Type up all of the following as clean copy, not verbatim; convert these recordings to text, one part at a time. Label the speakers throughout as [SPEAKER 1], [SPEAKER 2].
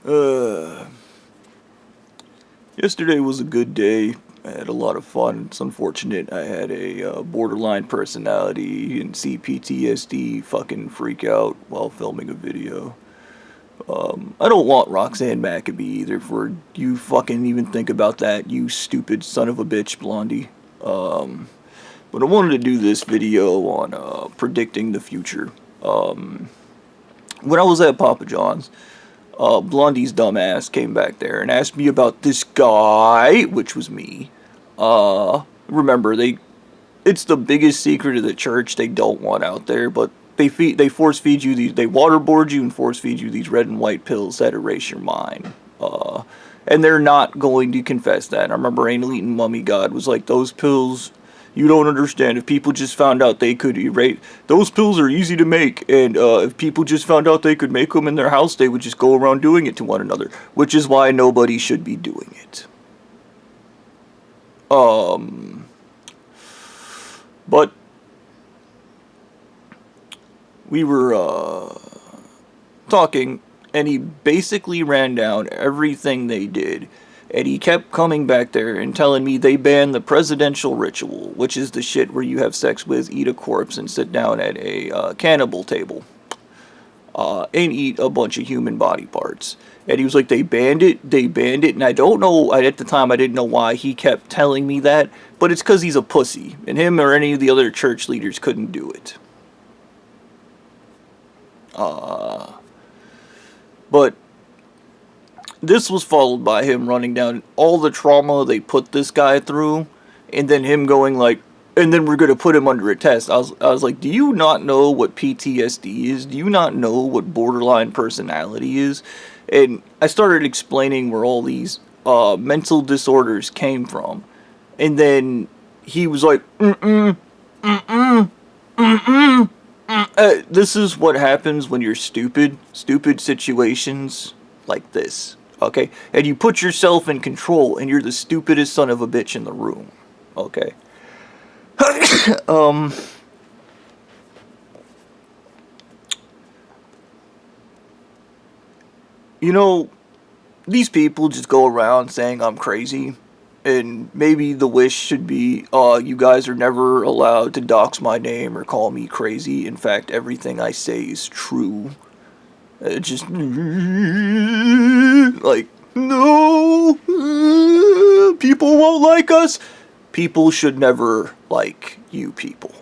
[SPEAKER 1] Uh, Yesterday was a good day. I had a lot of fun. It's unfortunate I had a borderline personality and PTSD fucking freak out while filming a video. I don't want Roxanne Maccabee either for you fucking even think about that, you stupid son of a bitch, Blondie. But I wanted to do this video on predicting the future. When I was at Papa John's, Blondie's dumbass came back there and asked me about this guy, which was me. Remember, it's the biggest secret of the church they don't want out there, but they force feed you they waterboard you and force feed you these red and white pills that erase your mind. And they're not going to confess that. I remember Anal Eating Mummy God was like, those pills, you don't understand. If people just found out they could erase, those pills are easy to make, and if people just found out they could make them in their house, they would just go around doing it to one another, which is why nobody should be doing it. But we were talking, and he basically ran down everything they did. And he kept coming back there and telling me they banned the presidential ritual, which is the shit where you have sex with, eat a corpse, and sit down at a cannibal table and eat a bunch of human body parts. And he was like, they banned it, and I don't know, at the time I didn't know why he kept telling me that, but it's because he's a pussy, and him or any of the other church leaders couldn't do it. But this was followed by him running down all the trauma they put this guy through, and then him going like, and then we're going to put him under a test. I was like, do you not know what PTSD is? Do you not know what borderline personality is? And I started explaining where all these mental disorders came from. And then he was like, this is what happens when you're stupid. Stupid situations like this. Okay? And you put yourself in control, and you're the stupidest son of a bitch in the room. Okay? You know, these people just go around saying I'm crazy, and maybe the wish should be, you guys are never allowed to dox my name or call me crazy. In fact, everything I say is true. Just like, no, people won't like us. People should never like you people.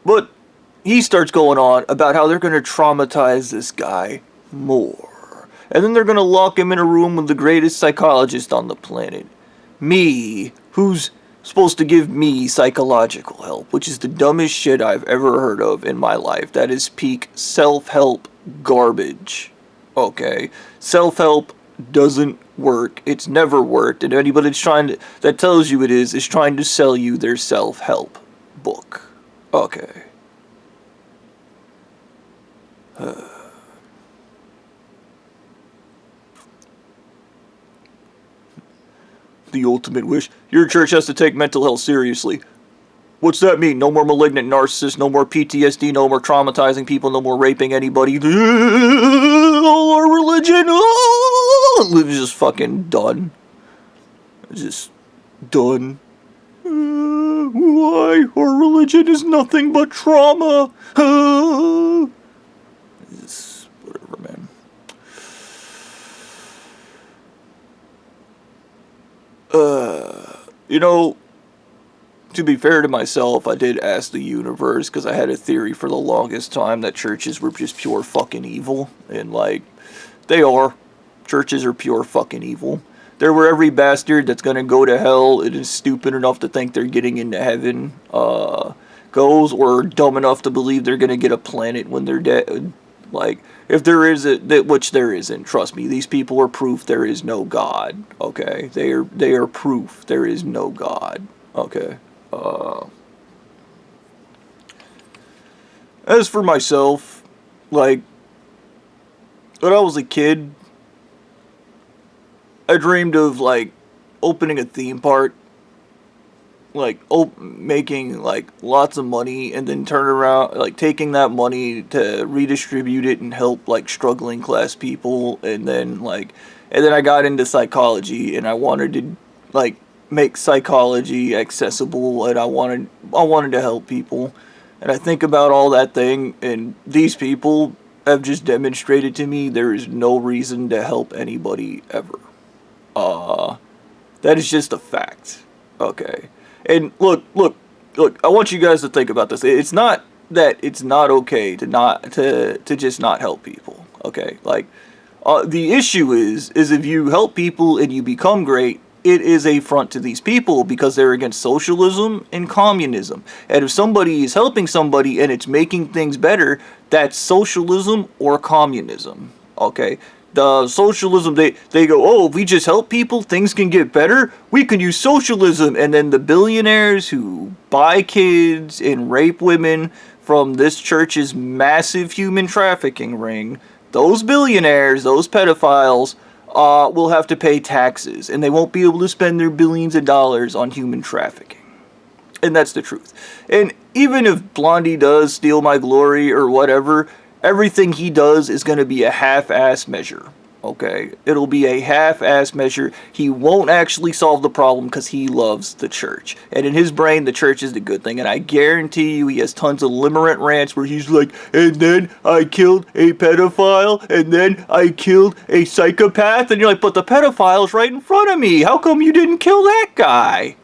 [SPEAKER 1] But he starts going on about how they're going to traumatize this guy more. And then they're going to lock him in a room with the greatest psychologist on the planet. Me, who's supposed to give me psychological help, which is the dumbest shit I've ever heard of in my life. That is peak self-help garbage. Okay? Self-help doesn't work. It's never worked. And anybody that tells you it is trying to sell you their self-help book. Okay. The ultimate wish. Your church has to take mental health seriously. What's that mean? No more malignant narcissists, no more PTSD, no more traumatizing people, no more raping anybody. All our religion, it's just fucking done. It's just done. Why? Our religion is nothing but trauma. It's whatever, man. You know, to be fair to myself, I did ask the universe, because I had a theory for the longest time that churches were just pure fucking evil. And, like, they are. Churches are pure fucking evil. They're where every bastard that's gonna go to hell and is stupid enough to think they're getting into heaven, goes, or dumb enough to believe they're gonna get a planet when they're dead. Like, if there is which there isn't, trust me, these people are proof there is no God, okay? They are proof there is no God, okay? As for myself, like, when I was a kid, I dreamed of, like, opening a theme park like making like lots of money and then turn around like taking that money to redistribute it and help like struggling class people, and then I got into psychology and I wanted to like make psychology accessible, and I wanted to help people. And I think about all that thing, and these people have just demonstrated to me there is no reason to help anybody ever. That is just a fact. Okay. And look, I want you guys to think about this. It's not that it's not okay to just not help people. Okay? Like the issue is if you help people and you become great, it is a front to these people because they're against socialism and communism. And if somebody is helping somebody and it's making things better, that's socialism or communism. Okay? The socialism, they go, oh, if we just help people, things can get better. We can use socialism. And then the billionaires who buy kids and rape women from this church's massive human trafficking ring, those billionaires, those pedophiles, will have to pay taxes. And they won't be able to spend their billions of dollars on human trafficking. And that's the truth. And even if Blondie does steal my glory or whatever, everything he does is going to be a half-ass measure, okay? It'll be a half-ass measure. He won't actually solve the problem because he loves the church. And in his brain, the church is the good thing. And I guarantee you he has tons of limerent rants where he's like, and then I killed a pedophile, and then I killed a psychopath. And you're like, but the pedophile's right in front of me. How come you didn't kill that guy?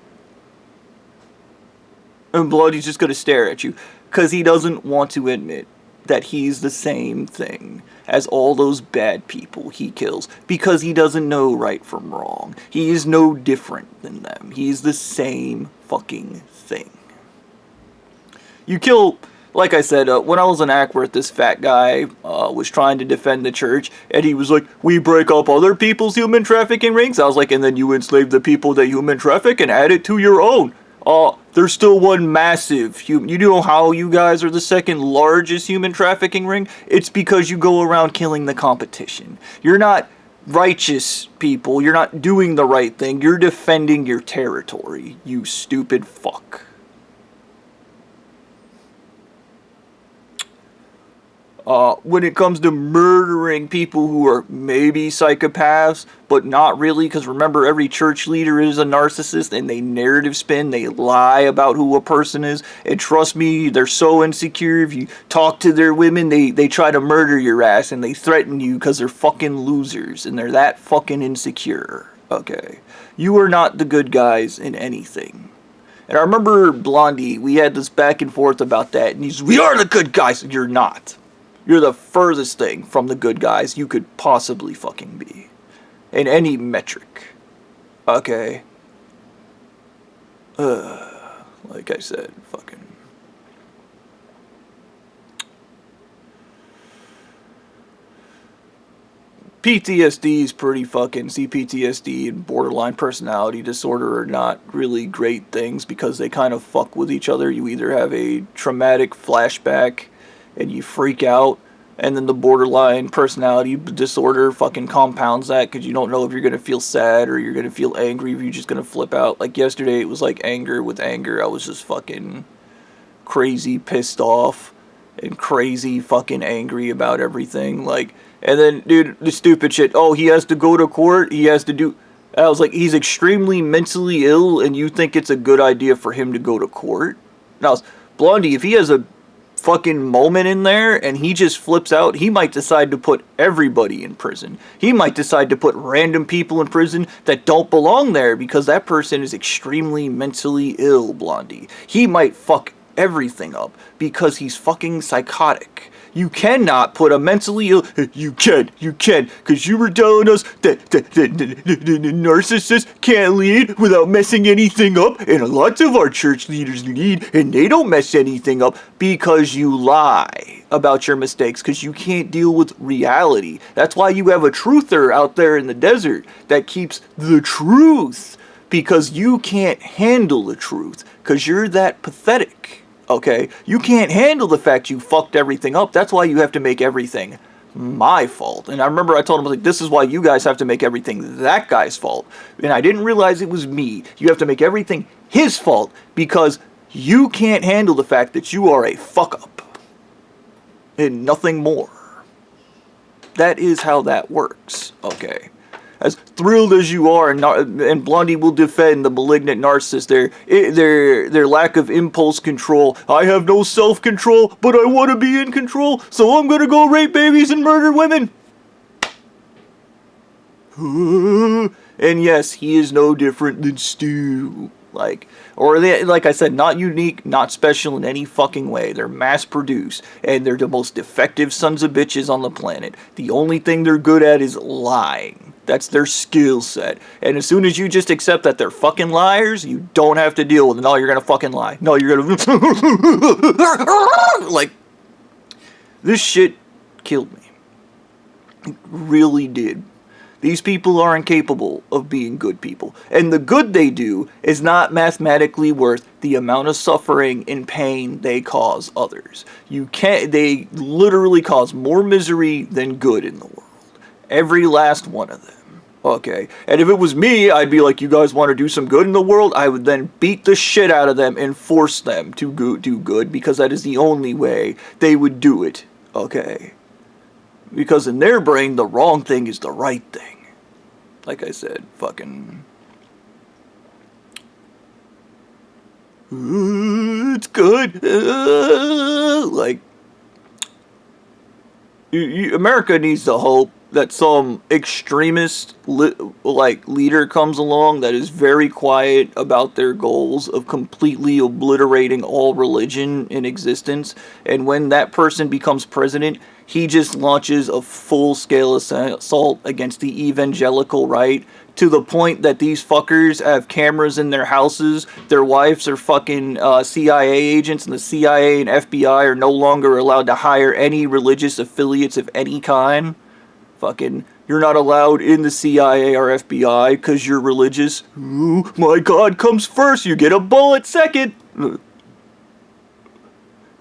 [SPEAKER 1] And Blondie's just going to stare at you because he doesn't want to admit that he's the same thing as all those bad people he kills because he doesn't know right from wrong. He is no different than them. He's the same fucking thing. You kill, like I said, when I was in Ackworth, this fat guy was trying to defend the church, and he was like, we break up other people's human trafficking rings. I was like, and then you enslave the people that human traffic and add it to your own. There's still one massive you know how you guys are the second largest human trafficking ring? It's because you go around killing the competition. You're not righteous people. You're not doing the right thing. You're defending your territory, you stupid fuck. When it comes to murdering people who are maybe psychopaths, but not really, because remember, every church leader is a narcissist, and they narrative spin, they lie about who a person is, and trust me, they're so insecure, if you talk to their women, they try to murder your ass, and they threaten you, because they're fucking losers, and they're that fucking insecure, okay? You are not the good guys in anything. And I remember Blondie, we had this back and forth about that, and we are the good guys, you're not. You're the furthest thing from the good guys you could possibly fucking be. In any metric. Okay? Like I said, fucking... PTSD is pretty fucking... See, PTSD and borderline personality disorder are not really great things because they kind of fuck with each other. You either have a traumatic flashback and you freak out, and then the borderline personality disorder fucking compounds that because you don't know if you're going to feel sad or you're going to feel angry, if you're just going to flip out. Like yesterday, it was like anger with anger. I was just fucking crazy pissed off and crazy fucking angry about everything. Like, and then, dude, the stupid shit. Oh, he has to go to court. He has to do... I was like, he's extremely mentally ill, and you think it's a good idea for him to go to court? Now, Blondie, if he has a fucking moment in there and he just flips out, he might decide to put everybody in prison. He might decide to put random people in prison that don't belong there because that person is extremely mentally ill, Blondie. He might fuck everything up because he's fucking psychotic. You cannot put a mentally ill... You can, because you were telling us that the narcissist can't lead without messing anything up, and lots of our church leaders lead, and they don't mess anything up because you lie about your mistakes, because you can't deal with reality. That's why you have a truther out there in the desert that keeps the truth, because you can't handle the truth, because you're that pathetic. Okay, you can't handle the fact you fucked everything up. That's why you have to make everything my fault. And I remember I told him, like, this is why you guys have to make everything that guy's fault. And I didn't realize it was me. You have to make everything his fault because you can't handle the fact that you are a fuck up and nothing more. That is how that works, okay? As thrilled as you are, and Blondie will defend the malignant narcissist, their lack of impulse control. I have no self-control, but I want to be in control, so I'm gonna go rape babies and murder women. And yes, he is no different than Stu. Like I said, not unique, not special in any fucking way. They're mass-produced, and they're the most defective sons of bitches on the planet. The only thing they're good at is lying. That's their skill set. And as soon as you just accept that they're fucking liars, you don't have to deal with it. No, you're gonna fucking lie. No, you're gonna... Like, this shit killed me. It really did. These people are incapable of being good people. And the good they do is not mathematically worth the amount of suffering and pain they cause others. They literally cause more misery than good in the world. Every last one of them. Okay. And if it was me, I'd be like, you guys want to do some good in the world? I would then beat the shit out of them and force them to do good, because that is the only way they would do it. Okay. Because in their brain, the wrong thing is the right thing. Like I said, fucking... it's good. Like... America needs to hope that some extremist leader comes along that is very quiet about their goals of completely obliterating all religion in existence, and when that person becomes president, he just launches a full-scale assault against the evangelical right, to the point that these fuckers have cameras in their houses, their wives are fucking CIA agents, and the CIA and FBI are no longer allowed to hire any religious affiliates of any kind. Fucking, you're not allowed in the CIA or FBI because you're religious. Ooh, my God comes first, you get a bullet second.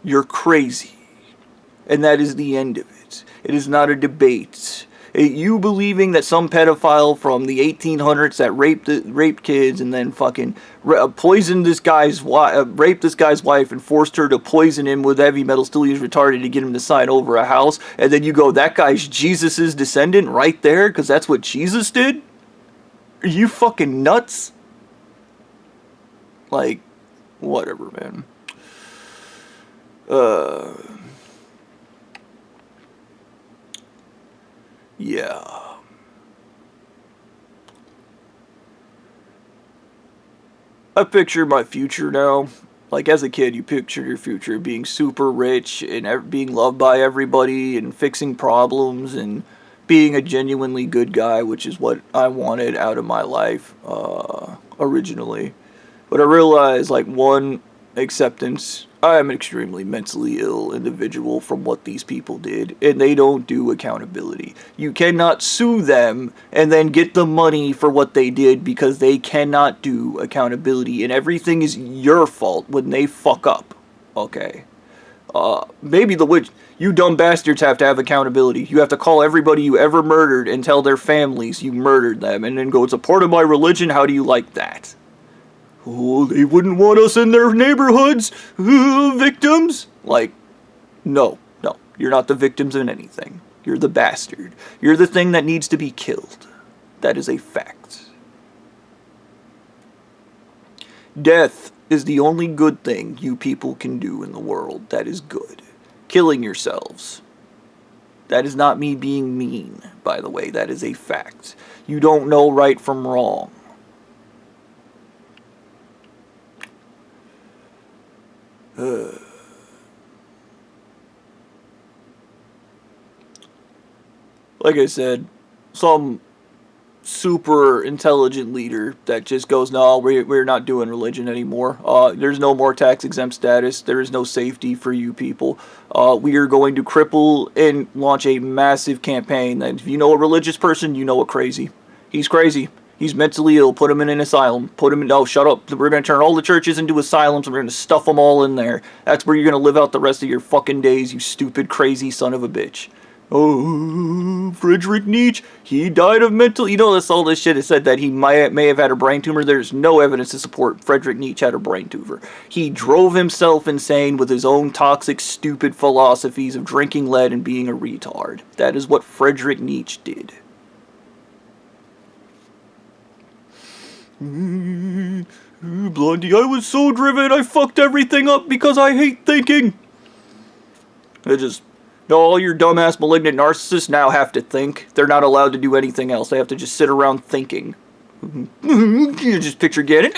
[SPEAKER 1] You're crazy. And that is the end of it. It is not a debate. You believing that some pedophile from the 1800s that raped kids and then fucking poisoned this guy's raped this guy's wife and forced her to poison him with heavy metal still used retarded to get him to sign over a house, and then you go, that guy's Jesus's descendant right there because that's what Jesus did? Are you fucking nuts? Like, whatever, man. Yeah. I picture my future now. Like, as a kid, you picture your future being super rich and being loved by everybody and fixing problems and being a genuinely good guy, which is what I wanted out of my life originally. But I realized, like, one, acceptance. I am an extremely mentally ill individual from what these people did, and they don't do accountability. You cannot sue them and then get the money for what they did because they cannot do accountability, and everything is your fault when they fuck up. Okay. Maybe you dumb bastards have to have accountability. You have to call everybody you ever murdered and tell their families you murdered them, and then go, it's a part of my religion, how do you like that? Oh, they wouldn't want us in their neighborhoods, victims. Like, no, you're not the victims of anything. You're the bastard. You're the thing that needs to be killed. That is a fact. Death is the only good thing you people can do in the world that is good. Killing yourselves. That is not me being mean, by the way. That is a fact. You don't know right from wrong. Like I said, some super intelligent leader that just goes, no, we're not doing religion anymore. There's no more tax exempt status. There is no safety for you people. We are going to cripple and launch a massive campaign that if you know a religious person, you know a crazy. He's crazy. He's mentally ill. Put him in an asylum. No, shut up. We're going to turn all the churches into asylums and we're going to stuff them all in there. That's where you're going to live out the rest of your fucking days, you stupid, crazy son of a bitch. Oh, Friedrich Nietzsche, he died of mental... You know, that's all this shit. It said that he may have had a brain tumor. There's no evidence to support Friedrich Nietzsche had a brain tumor. He drove himself insane with his own toxic, stupid philosophies of drinking lead and being a retard. That is what Friedrich Nietzsche did. Blondie, I was so driven, I fucked everything up because I hate thinking. It just... No, all your dumbass malignant narcissists now have to think. They're not allowed to do anything else. They have to just sit around thinking. You just picture getting...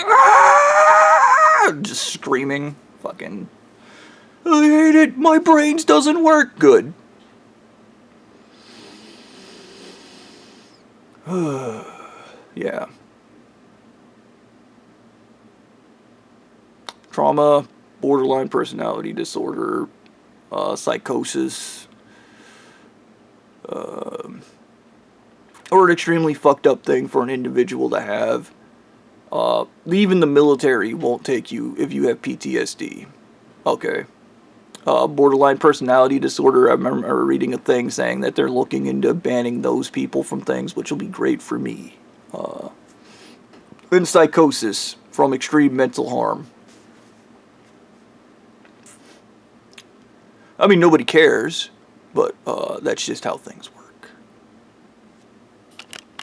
[SPEAKER 1] Just screaming. Fucking... I hate it. My brains doesn't work. Good. Yeah. Trauma, borderline personality disorder, psychosis, or an extremely fucked up thing for an individual to have. Even the military won't take you if you have PTSD. Okay. Borderline personality disorder, I remember reading a thing saying that they're looking into banning those people from things, which will be great for me. And psychosis from extreme mental harm. I mean, nobody cares, but that's just how things work.